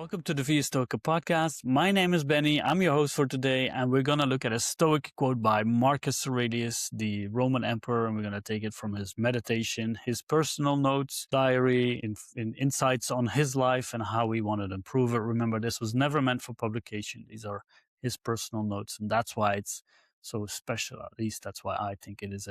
Welcome to the Via Stoica Podcast. My name is Benny. I'm your host for today, and we're going to look at a Stoic quote by Marcus Aurelius, the Roman emperor, and we're going to take it from his meditation, his personal notes, diary, insights on his life and how he wanted to improve it. Remember, this was never meant for publication. These are his personal notes, and that's why it's so special. At least that's why I think it is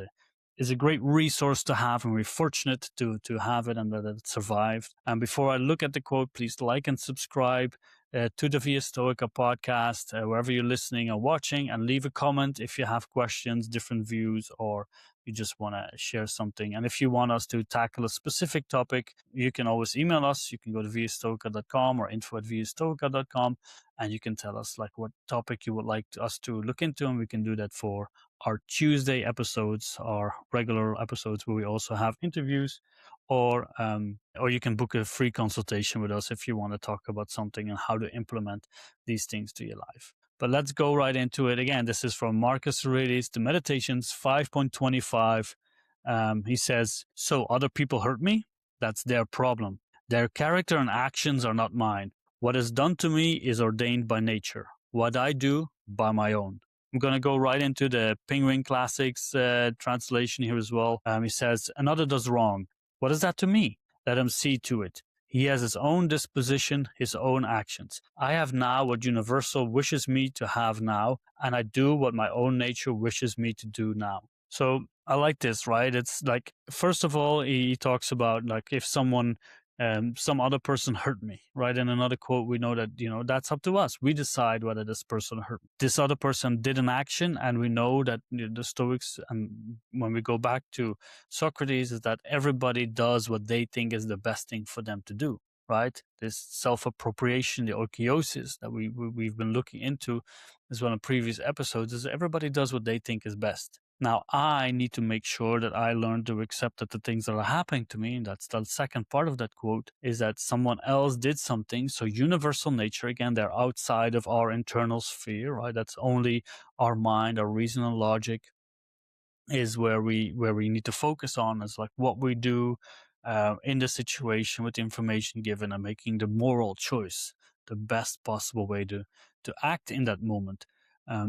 a great resource to have, and we're fortunate to have it and that it survived. And before I look at the quote, please like and subscribe to the Via Stoica podcast, wherever you're listening or watching, and leave a comment if you have questions, different views, or you just want to share something. And if you want us to tackle a specific topic, you can always email us. You can go to viastoica.com or info@viastoica.com, and you can tell us like what topic you would like us to look into, and we can do that for our Tuesday episodes, our regular episodes where we also have interviews, or you can book a free consultation with us if you want to talk about something and how to implement these things to your life. But let's go right into it. Again, this is from Marcus Aurelius, the Meditations 5.25. He says, "So other people hurt me? That's their problem. Their character and actions are not mine. What is done to me is ordained by nature. What I do, by my own." I'm going to go right into the Penguin Classics translation here as well. He says, "Another does wrong. What is that to me? Let him see to it. He has his own disposition, his own actions. I have now what universal wishes me to have now, and I do what my own nature wishes me to do now." So I like this, right? It's like, first of all, he talks about like if someone some other person hurt me, right? In another quote, we know that, that's up to us. We decide whether this person hurt me. This other person did an action, and we know that the Stoics, and when we go back to Socrates, is that everybody does what they think is the best thing for them to do, right? This self-appropriation, the oikeiosis that we've been looking into as well in previous episodes, is everybody does what they think is best. Now, I need to make sure that I learn to accept that the things that are happening to me, and that's the second part of that quote, is that someone else did something. So universal nature, again, they're outside of our internal sphere, right? That's only our mind, our reason and logic is where we need to focus on, is like what we do in the situation with the information given and making the moral choice, the best possible way to act in that moment.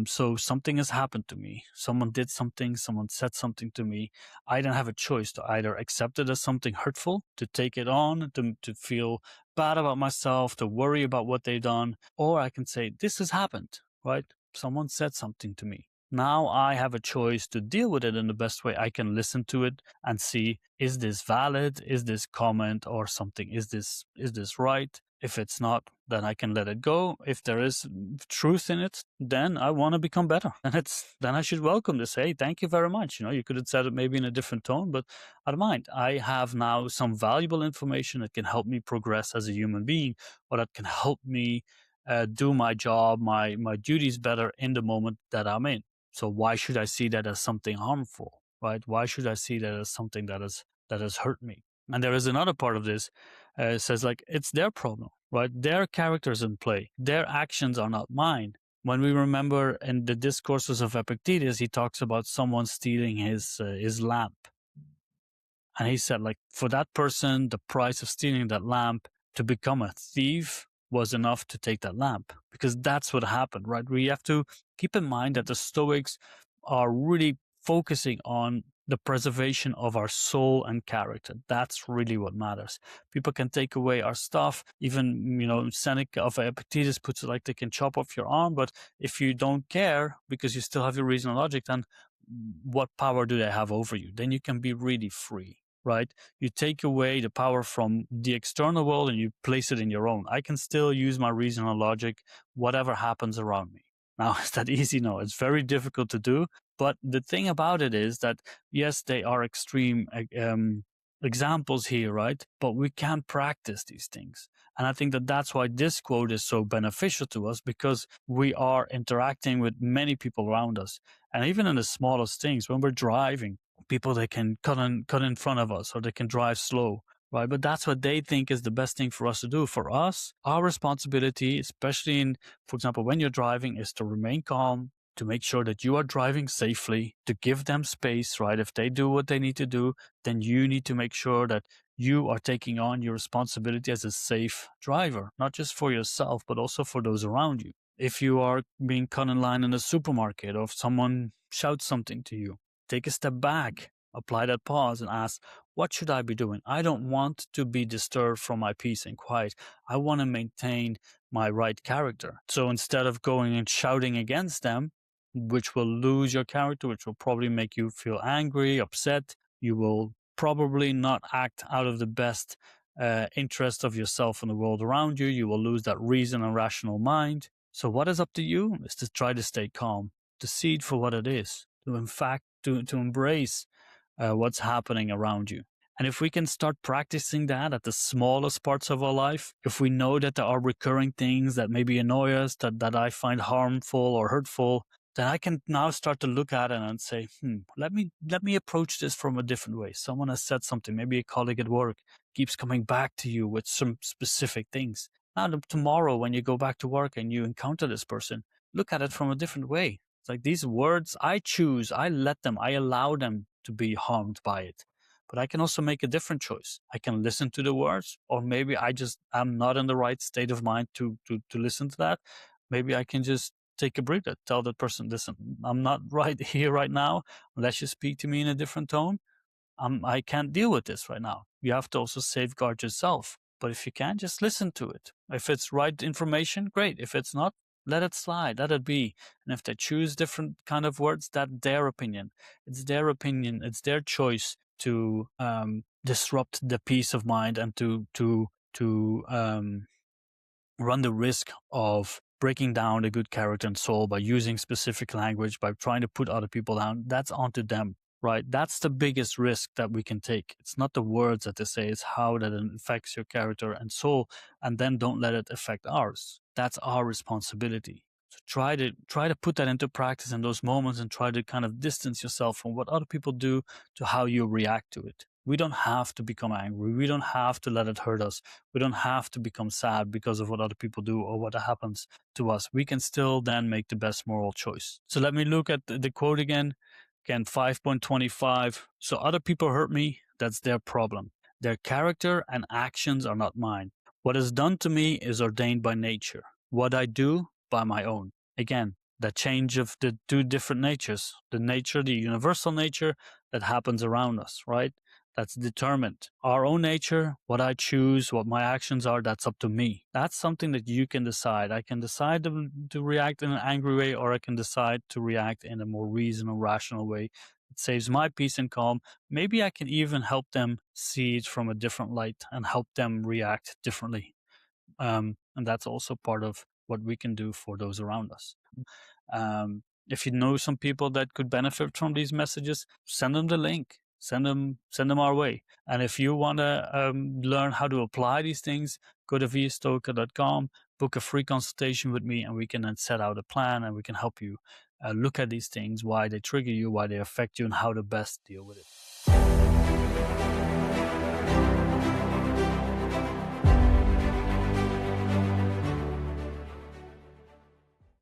So something has happened to me. Someone did something, someone said something to me. I don't have a choice to either accept it as something hurtful, to take it on, to feel bad about myself, to worry about what they've done, or I can say, this has happened, right? Someone said something to me. Now I have a choice to deal with it in the best way. I can listen to it and see, is this valid? Is this comment or something? Is this right? If it's not, then I can let it go. If there is truth in it, then I want to become better. And then I should welcome this. Hey, thank you very much. You could have said it maybe in a different tone, but I don't mind. I have now some valuable information that can help me progress as a human being, or that can help me do my job, my duties better in the moment that I'm in. So why should I see that as something harmful, right? Why should I see that as something that has hurt me? And there is another part of this. It says like, it's their problem, right? Their characters in play. Their actions are not mine. When we remember in the discourses of Epictetus, he talks about someone stealing his lamp. And he said like, for that person, the price of stealing that lamp, to become a thief, was enough to take that lamp, because that's what happened, right? We have to keep in mind that the Stoics are really focusing on the preservation of our soul and character. That's really what matters. People can take away our stuff. Even, Seneca of Epictetus puts it like they can chop off your arm, but if you don't care because you still have your reason and logic, then what power do they have over you? Then you can be really free, right? You take away the power from the external world and you place it in your own. I can still use my reason and logic, whatever happens around me. Now, is that easy? No, it's very difficult to do. But the thing about it is that, yes, they are extreme examples here, right? But we can practice these things. And I think that that's why this quote is so beneficial to us, because we are interacting with many people around us. And even in the smallest things, when we're driving, people, they can cut in front of us, or they can drive slow, right? But that's what they think is the best thing for us to do. For us, our responsibility, especially for example, when you're driving, is to remain calm, to make sure that you are driving safely, to give them space, right? If they do what they need to do, then you need to make sure that you are taking on your responsibility as a safe driver, not just for yourself, but also for those around you. If you are being cut in line in a supermarket, or if someone shouts something to you, take a step back, apply that pause and ask, what should I be doing? I don't want to be disturbed from my peace and quiet. I want to maintain my right character. So instead of going and shouting against them, which will lose your character, which will probably make you feel angry, upset, you will probably not act out of the best interest of yourself and the world around you. You will lose that reason and rational mind. So what is up to you is to try to stay calm, to see it for what it is, to in fact to embrace what's happening around you. And if we can start practicing that at the smallest parts of our life, if we know that there are recurring things that maybe annoy us, that I find harmful or hurtful, then I can now start to look at it and say, let me approach this from a different way. Someone has said something, maybe a colleague at work keeps coming back to you with some specific things. Now, tomorrow when you go back to work and you encounter this person, look at it from a different way. It's like these words I choose, I allow them to be harmed by it. But I can also make a different choice. I can listen to the words, or maybe I'm not in the right state of mind to listen to that. Maybe I can just take a breather, tell that person, listen, I'm not right here right now. Unless you speak to me in a different tone, I can't deal with this right now. You have to also safeguard yourself. But if you can, just listen to it. If it's right information, great. If it's not, let it slide, let it be. And if they choose different kind of words, that's their opinion. It's their opinion. It's their choice to disrupt the peace of mind and to run the risk of breaking down a good character and soul by using specific language, by trying to put other people down. That's onto them, right? That's the biggest risk that we can take. It's not the words that they say, it's how that it affects your character and soul, and then don't let it affect ours. That's our responsibility. So try to put that into practice in those moments, and try to kind of distance yourself from what other people do to how you react to it. We don't have to become angry. We don't have to let it hurt us. We don't have to become sad because of what other people do or what happens to us. We can still then make the best moral choice. So let me look at the quote again. Again, 5.25. So other people hurt me, that's their problem. Their character and actions are not mine. What is done to me is ordained by nature. What I do, by my own. Again, the change of the two different natures. The nature, the universal nature that happens around us, right? That's determined. Our own nature, what I choose, what my actions are, that's up to me. That's something that you can decide. I can decide to react in an angry way, or I can decide to react in a more reasonable, rational way. It saves my peace and calm. Maybe I can even help them see it from a different light and help them react differently. And that's also part of what we can do for those around us. If you know some people that could benefit from these messages, send them the link. Send them our way. And if you want to learn how to apply these things, go to viastoica.com, book a free consultation with me, and we can then set out a plan, and we can help you look at these things, why they trigger you, why they affect you, and how to best deal with it.